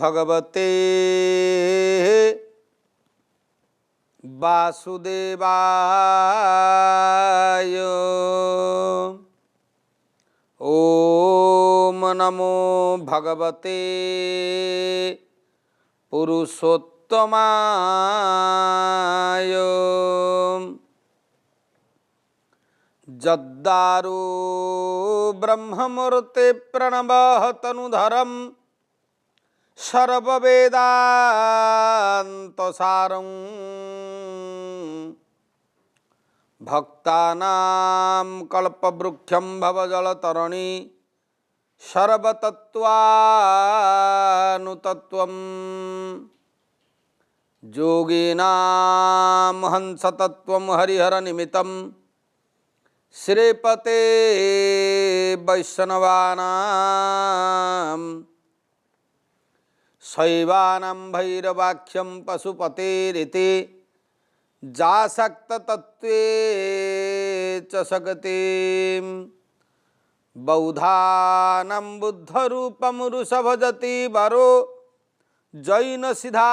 भगवते वासुदेवाय। ओम नमो भगवते पुरुषोत्तमाय। जद्दारो ब्रह्ममूर्ते प्रणवः तनुधरं सर्ववेदान्तसारं भक्तानां कल्पवृक्षं भवजलतरणी सर्वतत्त्वानुतत्त्वं योगिनां हंसतत्त्वं हरिहरनिमित्तं श्रीपते वैष्णवानां शैवानां भैरवाख्यं पशुपतेरिति जासक्ततत्त्वे च सकतिं बौधानां बुद्धरूपमुरुषभजति वरो जैनसिद्धान्तसारं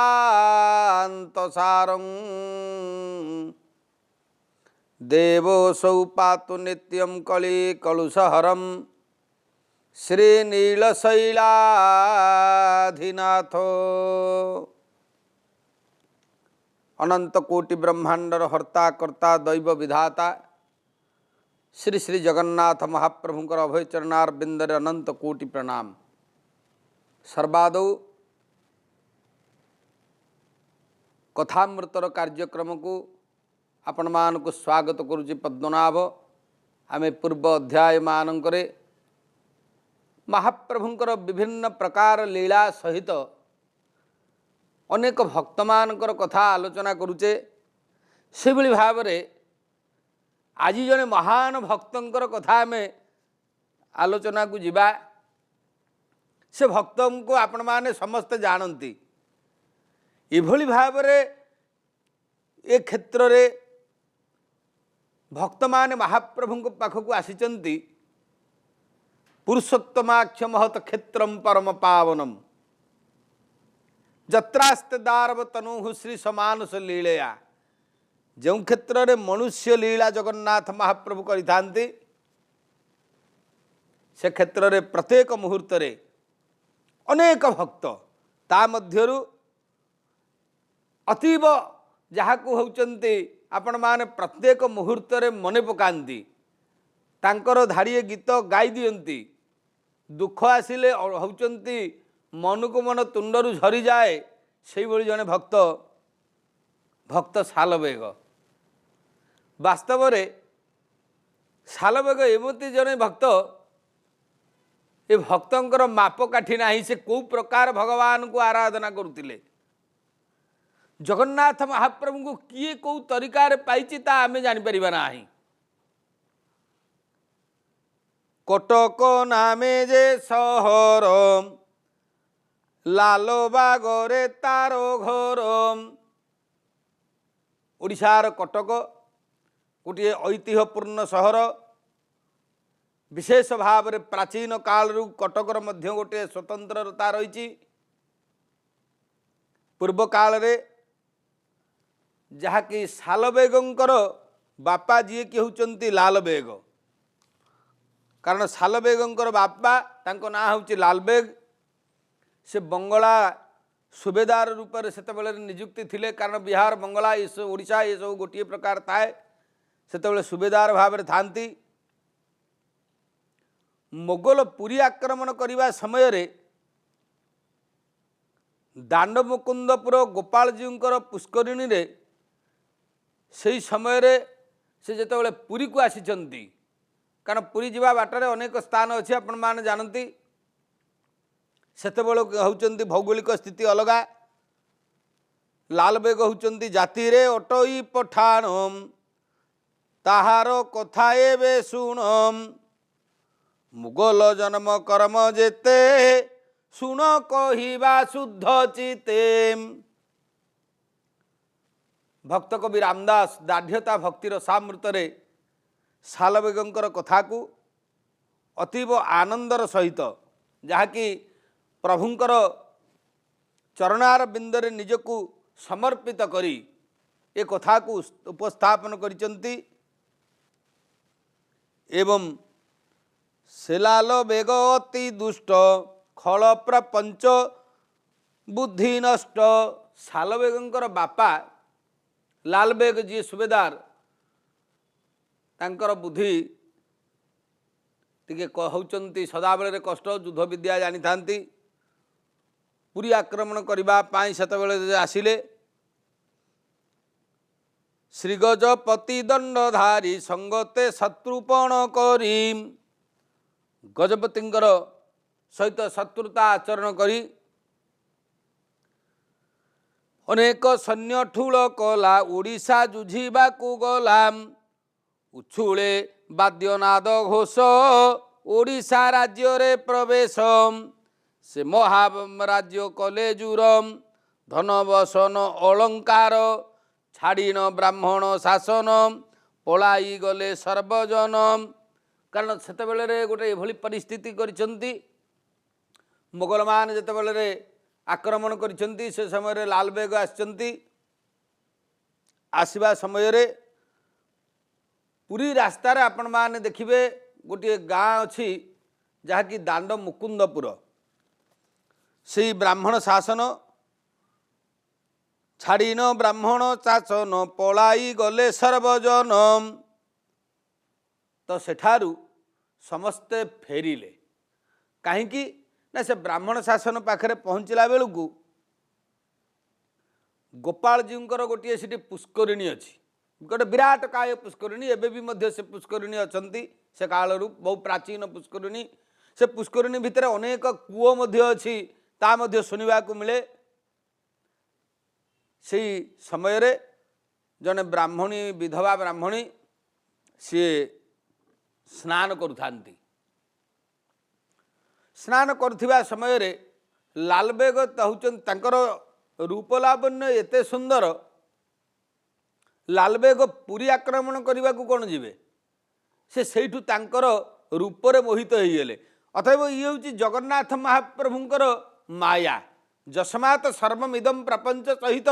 देवोऽसौ पातु नित्यं कलिकलुषहरं श्रीनीलशैलाधिनाथ। अनंत कोटि ब्रह्मांडर हर्ता कर्ता दैव विधाता श्री श्री जगन्नाथ महाप्रभुंकर अभय चरणारविंदरे अनंत कोटि प्रणाम। सर्वादौ कथामृतर कार्यक्रम को आपण मानक स्वागत करुछि पद्मनाभ। आमे पूर्व अध्याय मानकरे महाप्रभुंकर विभिन्न प्रकार लीला सहित अनेक भक्त मानकर कथा आलोचना करुचे। से भली भावरे आज जने महान भक्तंकर कथा आमे आलोचना को जिबा। से भक्तों को आपण माने समस्त जानती। इभली भावरे ए क्षेत्र रे भक्त माने महाप्रभु पाखक आसीचंती। पुरुषोत्तमाख्य महत क्षेत्रम परम पावनम जत्रास्ते दारव तनु श्री समानुष लीलया। जो क्षेत्र रे मनुष्य लीला जगन्नाथ महाप्रभु करिथांती से क्षेत्र रे प्रत्येक मुहूर्त रे अनेक भक्त ता मध्यरु अतीव जहाकू होचंती आपण माने प्रत्येक मुहूर्त रे मने पकांती। तांकर धाड़िए गीत गाई दियंती। दुख आसिले होचंती मन को मन तुंडरू झरी जाए से भली जने भक्त भक्त सालवेग। वास्तव रे सालवेग एमती जने भक्त ए भक्तंकर मापकाठी नाही। से को प्रकार भगवान को आराधना करुतिले। जगन्नाथ महाप्रभु को किए को तरीकार पाइछि ता आमे जानि परिबा नाही। कटक नामे जे सहर लालबागरे तारो घर। ओडिशार कटक गोटे ऐतिह्यपूर्ण सहर। विशेष भाव में प्राचीन काल कटकर मध्य गोटे स्वतंत्रता रही। पूर्व काल रे जहाँकि सालबेगंकर बापा जी कि होचंती लालबेग। कारण सालबेगंकर बापा तांको ना होची लालबेग। से बंगला सुबेदार रूप से सेतेबेले नियुक्ति थिले। कारण बिहार बंगला ओडिशा ये सब गोटे प्रकार थाए। सेतेबेले सुबेदार भाव में थांती। मोगल पुरी आक्रमण करने समय रे दांडमुकुंदपुर गोपालजींकर पुष्करिणी रे से समय रे से जेतेबेले पुरी को आसीचंती। कारण पुरी जीवा बाटर अनेक स्थान अच्छी आपण माने जानती। सेतेबेले होचंती भौगोलिक स्थिति अलगा। लालबेग होचंती जाति रे अटई पठाणम ताहार कथा एबे सुणम। मुगल जन्म कर्म जेते सुन कहिबा शुद्ध चिते। भक्त कवि रामदास दाढ़्यता भक्तिर सामृतरे सालबेगंकर कथा को अतीव आनंदर सहित जहाँकि प्रभुंकर चरणार बिंदरे निजकु समर्पित करी ए कथा को उपस्थापन करिसंती। एवं सेलाल बेग अति दुष्ट खल प्रपंच बुद्धि नष्ट। साल बेगंकर बापा लाल बेग जी सुबेदार तांकर बुद्धि टिके कहउचंती सदाबेले कष्ट युद्ध विद्या जानी थांती। पुरी आक्रमण करबा पाई सेतबेले आसिले श्रीगजपति दंडधारी संगते शत्रुपण करी गजपतिंकर सहित शत्रुता आचरण करी अनेक सैन्य ठूल कला ओडिशा जुझिबाकू गला। उछुले वाद्यनाद घोष ओडिशा राज्य रे प्रवेश। से महाराज्य कले जुरम धन वसन अलंकार छाड़ीन ब्राह्मण शासन पलाई गले सर्वजन। कारण सेतबेले गोटे एभली परिस्थिति करिसंती मोगल मान जेतबेले आक्रमण करिसंती से समय लाल बेग आसचंती। आसवा समय रे पुरी रास्तार आपण माने देखिबे गोटे गाँ अच्छी जहाँकि दांड मुकुंदपुर से ब्राह्मण शासन छाड़ीन ब्राह्मण शासन पलाई गले सर्वजन। तो सेठारु समस्ते फेरिले कहीं ना से ब्राह्मण शासन पाखरे पहुँचला बेलू गोपाल जीवर गोटे से पुष्करिणी अच्छी गोटे विराट काय पुष्करिणी एबे भी मध्य से पुष्करिणी अच्छी से कालरू बहु प्राचीन पुष्करिणी। से पुष्करिणी भितर अनेक कूओ मध्य अच्छी ता मध्य सुनिबा को मिले। से समय रे जने ब्राह्मणी विधवा ब्राह्मणी सी स्नान करुथांती। स्नान करुथिबा समय रे लालबेग होचन तांकर रूपलावण्य एते सुंदर लालबेग पुरी आक्रमण करने को कौन जीवे से सेठू तांकर रूपरे मोहित हो गले। अतएव ये हूँ जगन्नाथ महाप्रभुंकर माया जस्मात् सर्वमिदं प्रपंच सहित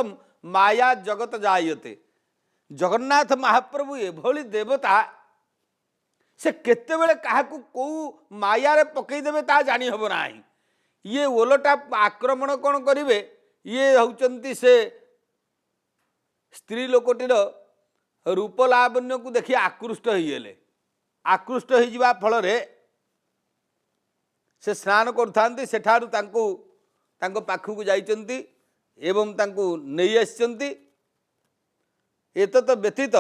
माया जगत जायते। जगन्नाथ महाप्रभु एभली देवता से केतेबेले काहाकू को माया रे पकईदेवे ता जानी हब ना। ये ओलटा आक्रमण कौन करिवे ये होचंती से स्त्री लोकटीर रूपलावण्य को देखि आकृष्ट होइले। आकृष्ट हो जिबा फल रे से स्नान करथांती। सेठारु तांको तांको पाखु जाइचंती एवं तांको नेई आछंती। एतत व्यतीत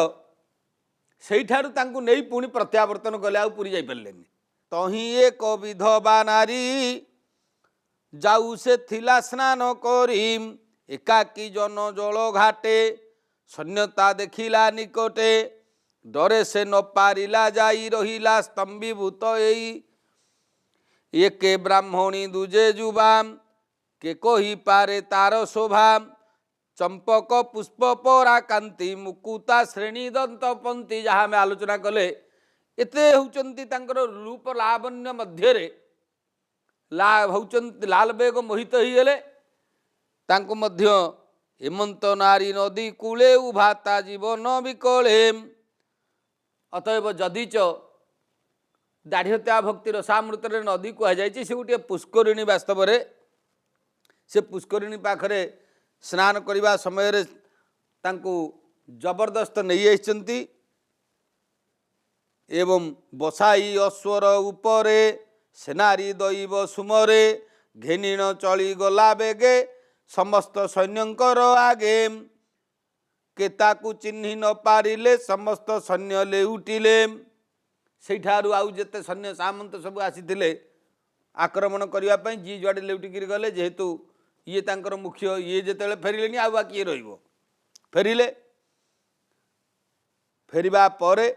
सेठारु तांको नेई पुणी प्रत्यावर्तन कले आ पुरी जाई परलेनी। तही एक विधवा नारी जाऊ से थिला स्नान करीम एकाकी जन जल घाटे शून्यता देखिला निकटे डरे से न पारिला जाई रहिला स्तंभीभूत ये के ब्राह्मणी दूजे जुबाम के कही पारे तार शोभा चंपक पुष्प परा कांति मुकुता श्रेणी दंत पंथी। जहाँ आम आलोचना कले एते होचंती तांकर रूप लावण्य मध्य लाल बेग मोहित हो गले। तांको मध्य हेमंत नारी नदी कूले उभाता जीवन विकले। अतएव जदिच दाढ़्यता भक्ति रसामृत नदी कहुई से गोटे पुष्करिणी वास्तव में से पुष्करिणी पाखरे स्नान करने समय रे तांको जबरदस्त नहीं आइछंती एवं बसाई अश्वर उपरे सेनारी दैव सुमरे घेनिण चली गला बेगे समस्त सैन्यंकर आगे केताकू चिन्हि न पारिले समस्त सैन्य लेउटिले। सेठारु आउ जेते सैन्य सामंत सब आसीथिले आक्रमण करने जी जुआड़े लेउटिकी गले जेहेतु ये तांकर मुख्य ये जेतेले फेरिलेनी आ किए रहिबो फेरिले। फेरिबा परे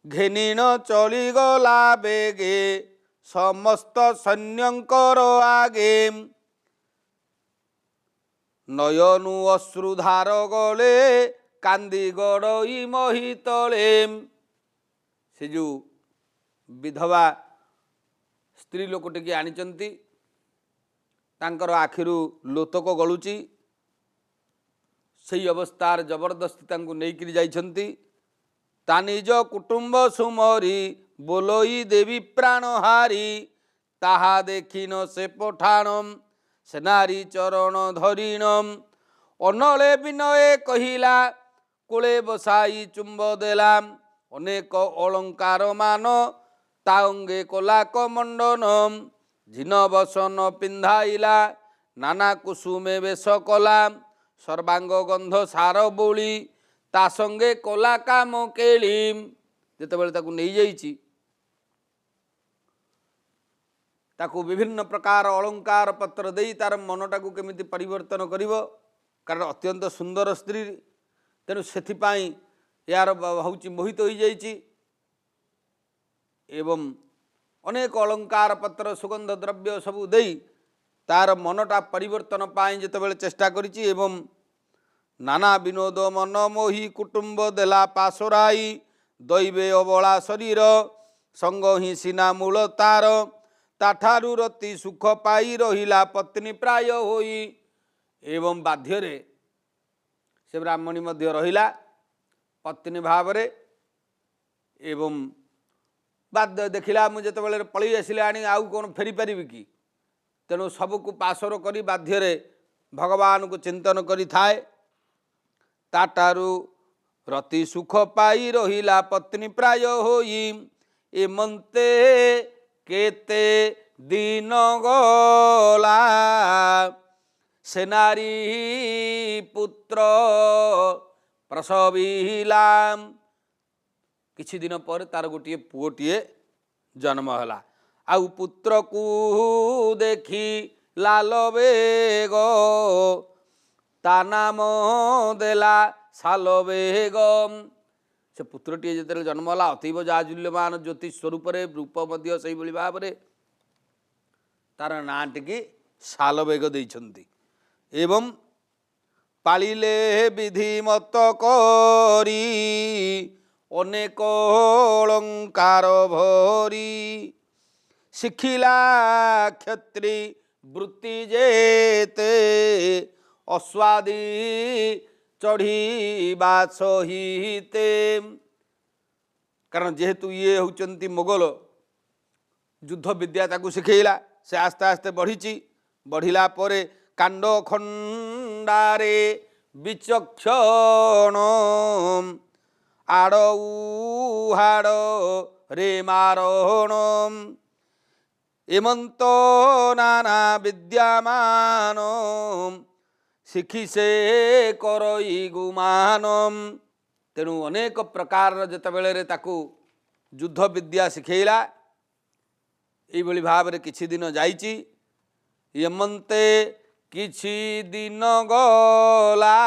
घेनिण चली गला बेगे समस्त सैन्यंकर आगे नयनु अश्रुधार गले कांदी गड़ई महितले। से जो विधवा स्त्री लोकटे आनिचंती ତାଙ୍କର ଆଖିରୁ ଲୋତକ ଗଳୁଛି। ସେହି ଅବସ୍ଥାରେ ଜବରଦସ୍ତି ତାଙ୍କୁ ନେଇକରି ଯାଇଛନ୍ତି। ତା ନିଜ କୁଟୁମ୍ବ ସୁମରି ବୋଲୋଇ ଦେବୀ ପ୍ରାଣହାରି, ତାହା ଦେଖିନ ସେ ପଠାଣମ୍ ସେନାରୀ ଚରଣ ଧରିଣମ୍। ଅନଳେ ବିନଏ କହିଲା କୋଳେ ବସାଇ ଚୁମ୍ବ ଦେଲା, ଅନେକ ଅଳଙ୍କାର ମାନ ତା ଅଙ୍ଗେ କଲା କମଣ୍ଡନମ୍। ଝିନ ବସନ ପିନ୍ଧାଇଲା ନାନା କୁସୁମେ ବେଶ କଲା, ସର୍ବାଙ୍ଗ ଗନ୍ଧ ସାର ବୋଳି ତା ସଙ୍ଗେ କଲା କାମ କେଳି। ଯେତେବେଳେ ତାକୁ ନେଇଯାଇଛି ତାକୁ ବିଭିନ୍ନ ପ୍ରକାର ଅଳଙ୍କାର ପତ୍ର ଦେଇ ତାର ମନଟାକୁ କେମିତି ପରିବର୍ତ୍ତନ କରିବ, କାରଣ ଅତ୍ୟନ୍ତ ସୁନ୍ଦର ସ୍ତ୍ରୀ, ତେଣୁ ସେଥିପାଇଁ ଏହାର ହେଉଛି ମୋହିତ ହୋଇଯାଇଛି। ଏବଂ ଅନେକ ଅଳଙ୍କାର ପତ୍ର ସୁଗନ୍ଧ ଦ୍ରବ୍ୟ ସବୁ ଦେଇ ତାର ମନଟା ପରିବର୍ତ୍ତନ ପାଇଁ ଯେତେବେଳେ ଚେଷ୍ଟା କରିଛି, ଏବଂ ନାନା ବିନୋଦ ମନ ମୋହି କୁଟୁମ୍ବ ଦେଲା ପାଶରାଇ, ଦୈବେ ଅବଳା ଶରୀର ସଙ୍ଗ ହିଁ ସିନା ମୂଳ ତାର, ତାଠାରୁ ରତି ସୁଖ ପାଇ ରହିଲା ପତ୍ନୀ ପ୍ରାୟ ହୋଇ। ଏବଂ ବାଧ୍ୟରେ ସେ ବ୍ରାହ୍ମଣୀ ମଧ୍ୟ ରହିଲା ପତ୍ନୀ ଭାବରେ। ଏବଂ ବାଧ୍ୟ ଦେଖିଲା ମୁଁ ଯେତେବେଳେ ପଳେଇ ଆସିଲାଣି ଆଉ କ'ଣ ଫେରିପାରିବି କି, ତେଣୁ ସବୁକୁ ପାଶର କରି ବାଧ୍ୟରେ ଭଗବାନଙ୍କୁ ଚିନ୍ତନ କରିଥାଏ। ତାଠାରୁ ରତି ସୁଖ ପାଇ ରହିଲା ପତ୍ନୀ ପ୍ରାୟ ହୋଇ, ଏମନ୍ତେ କେତେ ଦିନ ଗଲା ସେନାରୀ ପୁତ୍ର ପ୍ରସବିଲା। କିଛି ଦିନ ପରେ ତାର ଗୋଟିଏ ପୁଅଟିଏ ଜନ୍ମ ହେଲା। ଆଉ ପୁତ୍ରକୁ ଦେଖି ଲାଲ ବେଗ ତା ନାମ ଦେଲା ସାଲ ବେଗ। ସେ ପୁତ୍ରଟିଏ ଯେତେବେଳେ ଜନ୍ମ ହେଲା ଅତୀବ ଜାଜୁଲ୍ୟମାନ ଜ୍ୟୋତି ସ୍ୱରୂପରେ, ରୂପ ମଧ୍ୟ ସେହିଭଳି ଭାବରେ, ତାର ନାଁଟିକି ସାଲ ବେଗ ଦେଇଛନ୍ତି। ଏବଂ ପାଳିଲେ ବିଧି ମତ କରି ଅନେକ ଅଳଙ୍କାର ଭରି, ଶିଖିଲା କ୍ଷତ୍ରୀ ବୃତ୍ତି ଯେତେ ଅସ୍ୱାଦୀ ଚଢ଼ିବା ସହିତେ। କାରଣ ଯେହେତୁ ଇଏ ହେଉଛନ୍ତି ମୋଗଲ, ଯୁଦ୍ଧ ବିଦ୍ୟା ତାକୁ ଶିଖେଇଲା। ସେ ଆସ୍ତେ ଆସ୍ତେ ବଢ଼ିଛି। ବଢ଼ିଲା ପରେ କାଣ୍ଡ ଖଣ୍ଡାରେ ବିଚକ୍ଷଣ, ଆଡ଼ ହାଡ଼ ରେ ମାରଣ, ଏମନ୍ତ ନାନା ବିଦ୍ୟାମାନ, ଶିଖି ସେ କରଇ ଗୁମାନ। ତେଣୁ ଅନେକ ପ୍ରକାରର ଯେତେବେଳେ ତାକୁ ଯୁଦ୍ଧ ବିଦ୍ୟା ଶିଖେଇଲା, ଏଇଭଳି ଭାବରେ କିଛି ଦିନ ଯାଇଛି। ଏମନ୍ତେ କିଛି ଦିନ ଗଲା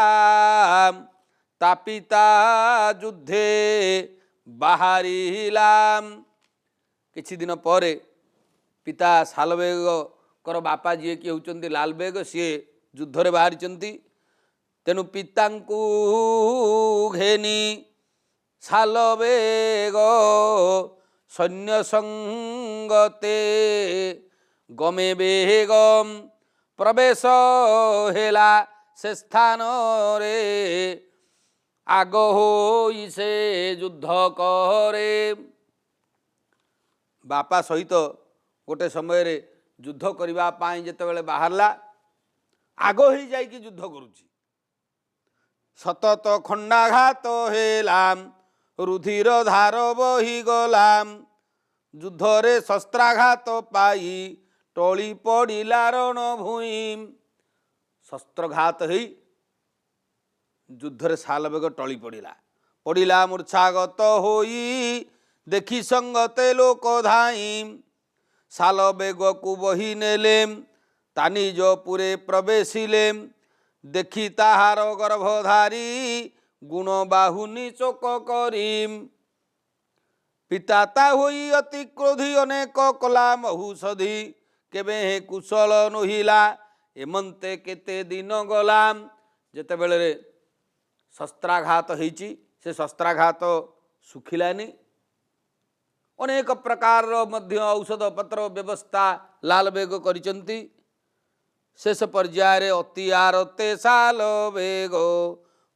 ତା ପିତା ଯୁଦ୍ଧେ ବାହାରିଲା। କିଛି ଦିନ ପରେ ପିତା ସାଲବେଗଙ୍କର ବାପା ଯିଏକି ହେଉଛନ୍ତି ଲାଲବେଗ, ସିଏ ଯୁଦ୍ଧରେ ବାହାରିଛନ୍ତି। ତେଣୁ ପିତାଙ୍କୁ ଘେନି ସାଲବେଗ ସୈନ୍ୟ ସଙ୍ଗତେ ଗମେ ବେଗମ, ପ୍ରବେଶ ହେଲା ସେ ସ୍ଥାନରେ, ଆଗ ହୋଇ ସେ ଯୁଦ୍ଧ କରେ। ବାପା ସହିତ ଗୋଟେ ସମୟରେ ଯୁଦ୍ଧ କରିବା ପାଇଁ ଯେତେବେଳେ ବାହାରିଲା, ଆଗ ହେଇ ଯାଇକି ଯୁଦ୍ଧ କରୁଛି। ସତତ ଖଣ୍ଡାଘାତ ହେଲାମ୍, ରୁଧିର ଧାର ବହିଗଲାମ୍, ଯୁଦ୍ଧରେ ଶସ୍ତ୍ରାଘାତ ପାଇ ଟଳି ପଡ଼ିଲା ରଣଭୂଇଁ। ଶସ୍ତ୍ରଘାତ ହେଇ ଯୁଦ୍ଧରେ ସାଲବେଗ ଟଳି ପଡ଼ିଲା। ପଡ଼ିଲା ମୂର୍ଚ୍ଛାଗତ ହୋଇ ଦେଖି ସଙ୍ଗତେ ଲୋକ ଧାଇଁ, ସାଲବେଗକୁ ବହି ନେଲେ ତା ନିଜ ପୁରେ ପ୍ରବେଶିଲେ, ଦେଖି ତାହାର ଗର୍ଭଧାରୀ ଗୁଣ ବାହୁନି ଚୋକ କରି। ପିତା ତା ହୋଇ ଅତି କ୍ରୋଧୀ ଅନେକ କଲା ମହୁଷଧି, କେବେ ହେ କୁଶଳ ନୋହିଲା ଏମନ୍ତେ କେତେ ଦିନ ଗଲା। ଯେତେବେଳେ ଶସ୍ତ୍ରାଘାତ ହେଇଛି, ସେ ଶସ୍ତ୍ରାଘାତ ଶୁଖିଲାନି। ଅନେକ ପ୍ରକାରର ମଧ୍ୟ ଔଷଧ ପତ୍ର ବ୍ୟବସ୍ଥା ଲାଲବେଗ କରିଛନ୍ତି। शेष पर्यायर अति आरते साल बेग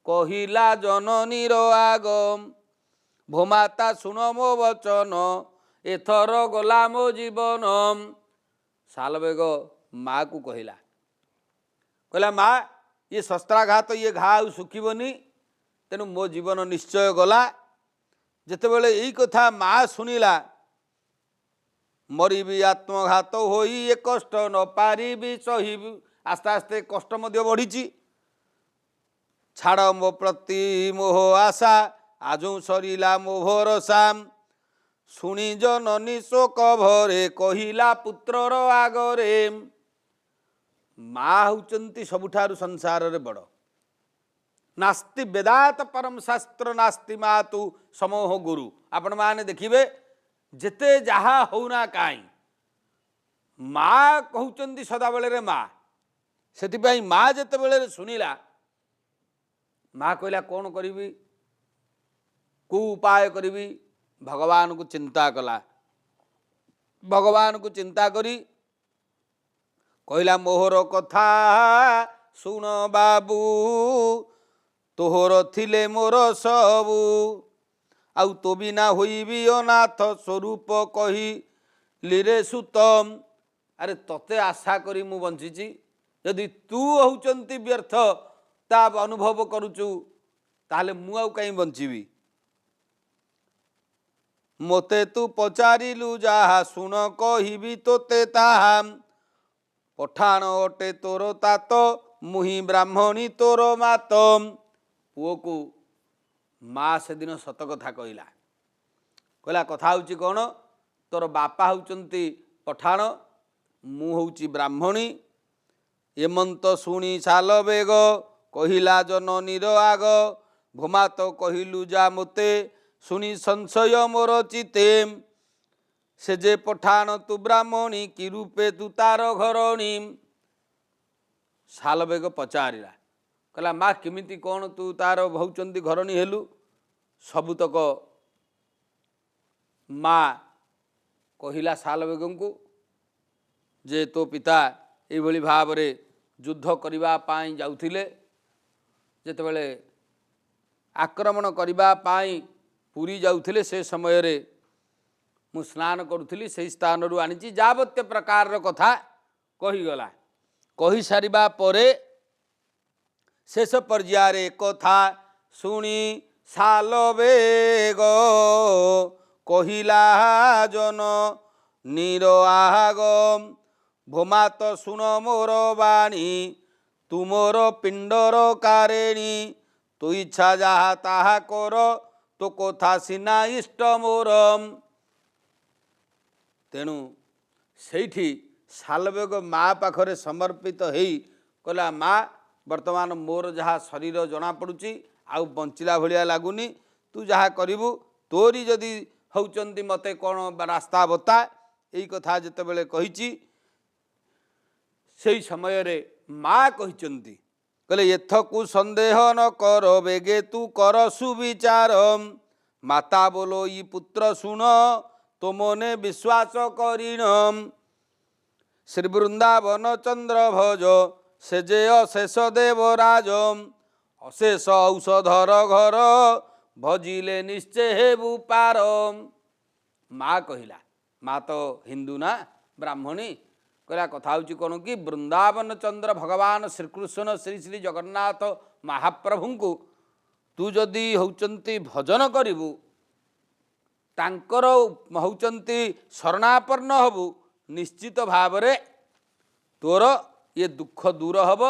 कहिला जननीर आगम भोमाता शुण मो वचन एथर गला मो जीवन। साल बेग माँ को कहला कहला माँ ये शस्त्राघात ये घा सुखिबनी तेणु मो जीवन निश्चय गला। जेतेबेले यही कथा माँ शुणिला मरीबी आत्मघात होई ये कष्ट न पारिबी सहिबी आस्ते आस्ते कष्ट मध्य बढ़ी छाड़ मो प्रति मोह आशा आजु सरिला मो भरोसा शुणी जननी शोक भरे कहिला पुत्रर आगरे। माँ होचंती सबुठारु संसार रे बड़ नास्ति वेदात परम शास्त्र नास्ति मातु समोह गुरु। आपण माने देखिबे जेते जहा होना काई माँ कहउचंती सदाबेले रे माँ सेतिपाई माँ जेते बेले सुनिला माँ कहला कौन करिबी को उपाय करिबी भगवान को चिंता कला। भगवान को चिंता करी कहला मोहर कथा सुन बाबू तोहर थिले मोर सबू आउ तो बिना होइबी अनाथ स्वरूप कही लिरे सुतम। अरे तते आशा करी मु बंचिची यदि तू होचंती व्यर्थ ता अनुभव करुचु ताहले मु आउ कहीं बंचिबी। मोते तू पचारिलु जाहा शुण कहिबी तोते ताहा पठाण अटे तोर तात मुही ब्राह्मणी तोर मातम। पुओ को माँ से दिन सत कथा कहला कहला कथा होची कौन तोर बापा होचंती पठाण मु होची ब्राह्मणी एमंत शुणी साल बेग कहिला जननीर आग भोमात कहिलु जा मोते शुणी संशय मोर चिते से जे पठाण तू ब्राह्मणी कि रूपे तू तार घरणी। साल बेग पचारिला कहला माँ किमिति कौन तू तार भौचंती घरणी हेलु सबुतक माँ कहिला साल बेगं को जे तो पिता एभली भाव रे युद्ध करिबा पाई जाउथिले जेतेबेले आक्रमण करिबा पाई पुरी जाउथिले से समय रे मु स्नान करुथली से स्थान रु आनिची जावत्य प्रकार कथा कहीगला। कही सारिबा परे शेष पर्यायर कथा शुणी साल बेग कहिला जन नीर आगम भोमात शुण मोर बाणी तुमोर पिंडर कारेणी तो इच्छा जहा ताहा कर तो कथा सिना इष्ट मोरम। तेणु सेठी सालबेग माँ पाखरे समर्पित हेई कहला माँ वर्तमान मोर जहाँ शरीर जना पड़ुची आउ बंचिला भलिया लागुनी तू जहाँ करिबु तोरी जदि होचंती मते कौन रास्ता बता यही कथा जेतेबेले कहिची सेई समय रे माँ कहिचंती कहले एथकु संदेह न कर बेगे तू कर सुविचार माता बोलो ई पुत्र सुन तो मने विश्वास करिणम श्री वृंदावन चंद्र भज से जे अशेष देवराज अशेष औषधर घर भजिले निश्चय हेबु पार। माँ कहिला माँ तो हिंदू ना ब्राह्मणी कहला कथा होची कौन कि वृंदावन चंद्र भगवान श्रीकृष्ण श्री श्री जगन्नाथ महाप्रभु को तू जदि होचंती भजन करिबु तांकर होचंती शरणापन्न हबु निश्चित भाव रे तोर ये दुख दूर हब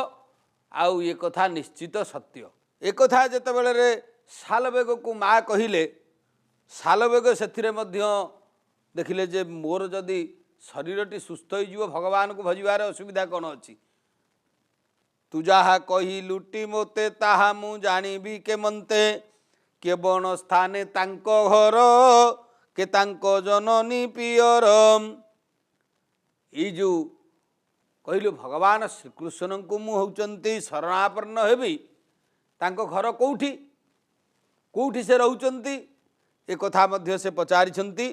आउ ये कथा निश्चित सत्य। एक कथा जेतेबेले रे सालबेग को माँ कहिले सालबेग सेथिरे मध्य देखिले जे मोर जदि शरीरटी सुस्थ हो भगवान को भजबार असुविधा कौन अच्छी तू जहा कही लुटी मोते ताहा मु जानिबी के मनते के बण स्थाने तांको घर के तांको जननी पियर। ई जो कहलु भगवान श्रीकृष्ण को मु होचंती शरणापन्न हेबी तांको घर कोठी कोठी से रहउचंती ए कथा मध्य से पचारिछंती।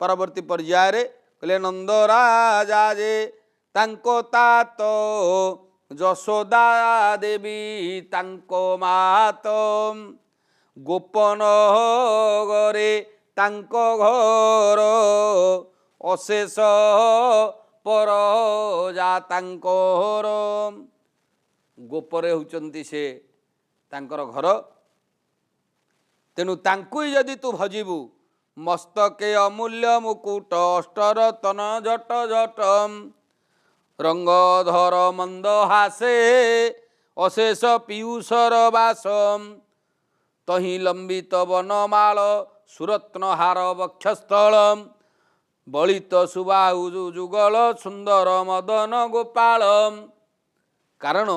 परवर्ती पर्याय कहले नंदराजा जे ତାଙ୍କ ତାତ ଯଶୋଦା ଦେବୀ ତାଙ୍କ ମାତ ଗୋପନ ଗରେ ତାଙ୍କ ଘର ଅଶେଷ ପରଜା ତାଙ୍କର। ଗୋପରେ ହେଉଛନ୍ତି ସେ ତାଙ୍କର ଘର। ତେଣୁ ତାଙ୍କୁ ହିଁ ଯଦି ତୁ ଭଜିବୁ ମସ୍ତକେ ଅମୂଲ୍ୟ ମୁକୁଟ ଅଷ୍ଟରତନ ଝଟ ଝଟ ରଙ୍ଗଧର ମନ୍ଦ ହାସେ ଅଶେଷ ପୀୟୁଷର ବାସ ତହିଁ ଲମ୍ବିତ ବନମାଳ ସୁରତ୍ନହାର ବକ୍ଷସ୍ଥଳ ବଳିତ ସୁବାହୁ ଯୁଗଳ ସୁନ୍ଦର ମଦନ ଗୋପାଳ। କାରଣ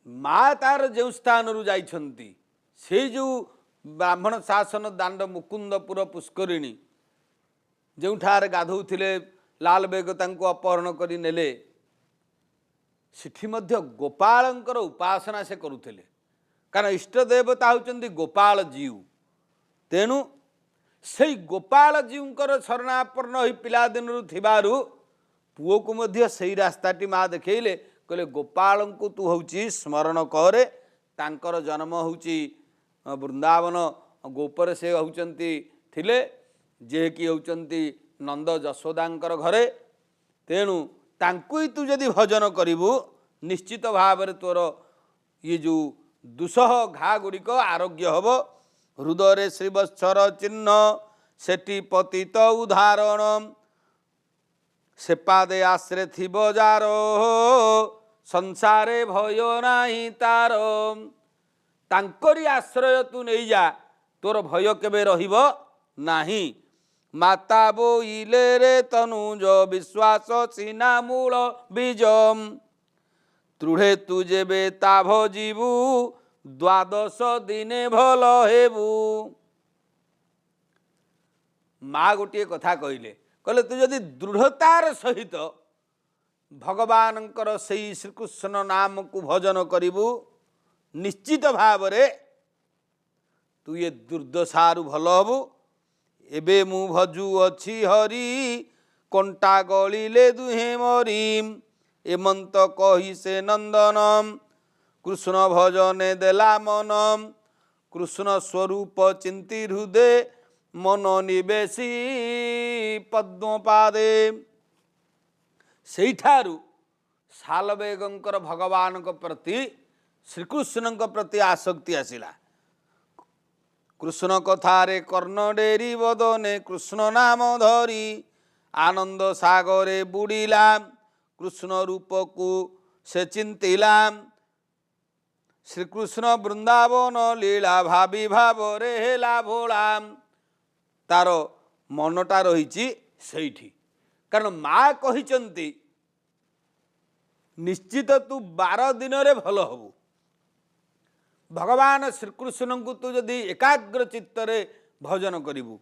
ମା ତାର ଯେଉଁ ସ୍ଥାନରୁ ଯାଇଛନ୍ତି ସେଇ ଯେଉଁ ବ୍ରାହ୍ମଣ ଶାସନ ଦାଣ୍ଡ ମୁକୁନ୍ଦପୁର ପୁଷ୍କରିଣୀ ଯେଉଁଠାରେ ଗାଧୋଉଥିଲେ ଲାଲବେଗ ତାଙ୍କୁ ଅପହରଣ କରି ନେଲେ, ସେଠି ମଧ୍ୟ ଗୋପାଳଙ୍କର ଉପାସନା ସେ କରୁଥିଲେ। କାରଣ ଇଷ୍ଟ ଦେବତା ହେଉଛନ୍ତି ଗୋପାଳ ଜୀଉ। ତେଣୁ ସେଇ ଗୋପାଳ ଜୀଉଙ୍କର ଶରଣାପନ୍ନ ହୋଇ ପିଲାଦିନରୁ ଥିବାରୁ ପୁଅକୁ ମଧ୍ୟ ସେଇ ରାସ୍ତାଟି ମା ଦେଖେଇଲେ, କହିଲେ ଗୋପାଳଙ୍କୁ ତୁ ହେଉଛି ସ୍ମରଣ କରେ। ତାଙ୍କର ଜନ୍ମ ହେଉଛି ବୃନ୍ଦାବନ ଗୋପରେ ସେ ହେଉଛନ୍ତି ଥିଲେ, ଯିଏକି ହେଉଛନ୍ତି ନନ୍ଦ ଯଶୋଦାଙ୍କର ଘରେ। ତେଣୁ ତାଙ୍କୁ ହିଁ ତୁ ଯଦି ଭଜନ କରିବୁ ନିଶ୍ଚିତ ଭାବରେ ତୋର ଇଏ ଯେଉଁ ଦୁଃସହ ଘା ଗୁଡ଼ିକ ଆରୋଗ୍ୟ ହେବ। ହୃଦୟରେ ଶ୍ରୀବତ୍ସର ଚିହ୍ନ ସେଠି ପତିତ ଉଦାହରଣ ସେପାଦେ ଆଶ୍ରେ ଥିବ ଯାର ସଂସାରେ ଭୟ ନାହିଁ ତାର। ତାଙ୍କରି ଆଶ୍ରୟ ତୁ ନେଇଯା, ତୋର ଭୟ କେବେ ରହିବ ନାହିଁ। ମାତା ବୋଇଲେ ରେ ତନୁଜ ବିଶ୍ୱାସ ସିନା ମୂଳ ବୀଜ ତୃଢ଼େ ତୁ ଯେବେ ତା ଭଜିବୁ ଦ୍ୱାଦଶ ଦିନେ ଭଲ ହେବୁ। ମା ଗୋଟିଏ କଥା କହିଲେ, କହିଲେ ତୁ ଯଦି ଦୃଢ଼ତାର ସହିତ ଭଗବାନଙ୍କର ସେଇ ଶ୍ରୀକୃଷ୍ଣ ନାମକୁ ଭଜନ କରିବୁ ନିଶ୍ଚିତ ଭାବରେ ତୁ ଏ ଦୁର୍ଦ୍ଦଶାରୁ ଭଲ ହେବୁ। ଏବେ ମୁଁ ଭଜୁ ଅଛି ହରି କଣ୍ଟା ଗଳିଲେ ଦୁହେଁ ମରି ଏମନ୍ତ କହି ସେ ନନ୍ଦନ କୃଷ୍ଣ ଭଜନେ ଦେଲା ମନ କୃଷ୍ଣ ସ୍ୱରୂପ ଚିନ୍ତି ହୃଦେ ମନ ନିବେଶୀ ପଦ୍ମପାଦେ। ସେଇଠାରୁ ଶାଲବେଗଙ୍କର ଭଗବାନଙ୍କ ପ୍ରତି ଶ୍ରୀକୃଷ୍ଣଙ୍କ ପ୍ରତି ଆସକ୍ତି ଆସିଲା। କୃଷ୍ଣ କଥାରେ କର୍ଣ୍ଣ ଡେରି ବଦନେ କୃଷ୍ଣ ନାମ ଧରି ଆନନ୍ଦ ସାଗରେ ବୁଡ଼ିଲା କୃଷ୍ଣ ରୂପକୁ ସେ ଚିନ୍ତିଲା। ଶ୍ରୀକୃଷ୍ଣ ବୃନ୍ଦାବନ ଲୀଳା ଭାବି ଭାବରେ ହେଲା ଭୋଳା। ତାର ମନଟା ରହିଛି ସେଇଠି। କାରଣ ମା କହିଛନ୍ତି ନିଶ୍ଚିତ ତୁ 12 ଦିନରେ ଭଲ ହେବୁ। ଭଗବାନ ଶ୍ରୀକୃଷ୍ଣଙ୍କୁ ତୁ ଯଦି ଏକାଗ୍ର ଚିତ୍ତରେ ଭଜନ କରିବୁ,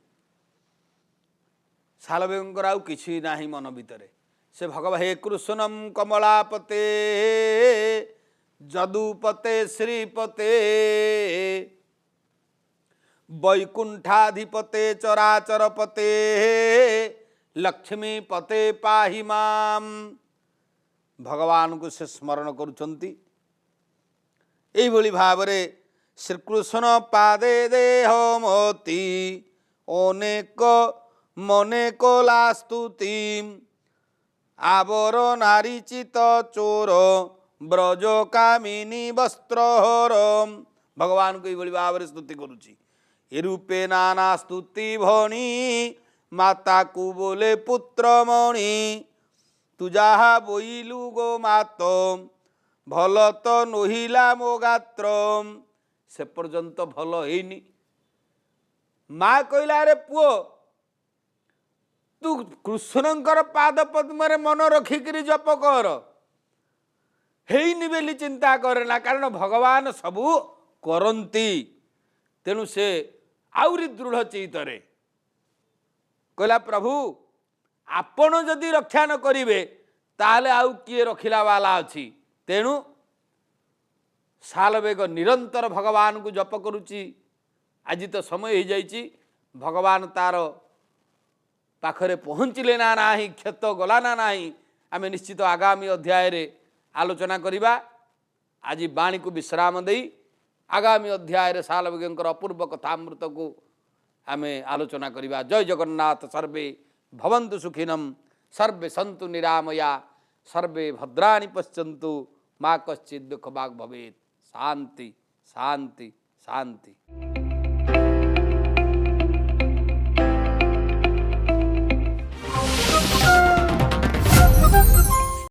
ଶାଲବେଗଙ୍କର ଆଉ କିଛି ନାହିଁ ମନ ଭିତରେ। ସେ ଭଗବାନ ହେ କୃଷ୍ଣମ କମଳାପତେ ଯଦୁପତେ ଶ୍ରୀପତେ ବୈକୁଣ୍ଠାଧିପତେ ଚରାଚରପତେ ଲକ୍ଷ୍ମୀପତେ ପାହି ମାମ୍। ଭଗବାନଙ୍କୁ ସେ ସ୍ମରଣ କରୁଛନ୍ତି। ଏଇଭଳି ଭାବରେ ଶ୍ରୀକୃଷ୍ଣ ପାଦେ ଦେହ ମତି ଅନେକ ମନେ କଲା ସ୍ତୁତି ଆବର ନାରୀଚିତ ଚୋର ବ୍ରଜ କାମିନୀ ବସ୍ତ୍ରହର। ଭଗବାନଙ୍କୁ ଏଇଭଳି ଭାବରେ ସ୍ତୁତି କରୁଛି। ଏ ରୂପେ ନାନା ସ୍ତୁତି ଭଣୀ ମାତାକୁ ବୋଲେ ପୁତ୍ରମଣି ତୁ ଯାହା ବୋଇଲୁ ଗୋ ମାତ ଭଲ ତ ନୋହିଲା ମୋ ଗାତ୍ର। ସେ ପର୍ଯ୍ୟନ୍ତ ଭଲ ହେଇନି। ମା କହିଲା ଆରେ ପୁଅ ତୁ କୃଷ୍ଣଙ୍କର ପାଦ ପଦ୍ମରେ ମନ ରଖିକିରି ଜପ କର। ହେଇନି ବୋଲି ଚିନ୍ତା କରେ ନା, କାରଣ ଭଗବାନ ସବୁ କରନ୍ତି। ତେଣୁ ସେ ଆହୁରି ଦୃଢ଼ ଚିତ୍ତରେ କହିଲା ପ୍ରଭୁ ଆପଣ ଯଦି ରକ୍ଷା ନ କରିବେ ତାହେଲେ ଆଉ କିଏ ରଖିଲା ବାଲା ଅଛି। ତେଣୁ ଶାଲବେଗ ନିରନ୍ତର ଭଗବାନଙ୍କୁ ଜପ କରୁଛି। ଆଜି ତ ସମୟ ହେଇଯାଇଛି, ଭଗବାନ ତାର ପାଖରେ ପହଞ୍ଚିଲେ ନା ନାହିଁ, କ୍ଷତ ଗଲା ନା ନାହିଁ, ଆମେ ନିଶ୍ଚିତ ଆଗାମୀ ଅଧ୍ୟାୟରେ ଆଲୋଚନା କରିବା। ଆଜି ବାଣୀକୁ ବିଶ୍ରାମ ଦେଇ ଆଗାମୀ ଅଧ୍ୟାୟରେ ଶାଲବଜ୍ଞଙ୍କର ଅପୂର୍ବ କଥାମୃତକୁ ଆମେ ଆଲୋଚନା କରିବା। ଜୟ ଜଗନ୍ନାଥ। ସର୍ବେ ଭବନ୍ତୁ ସୁଖିନମ୍, ସର୍ବେ ସନ୍ତୁ ନିରାମୟା, ସର୍ବେ ଭଦ୍ରାଣୀ ପଶ୍ୟନ୍ତୁ, ମା କଶ୍ଚିତ୍ ଦୁଃଖ ଭାଗ ଭବେତ୍। ଶାନ୍ତି ଶାନ୍ତି ଶାନ୍ତି।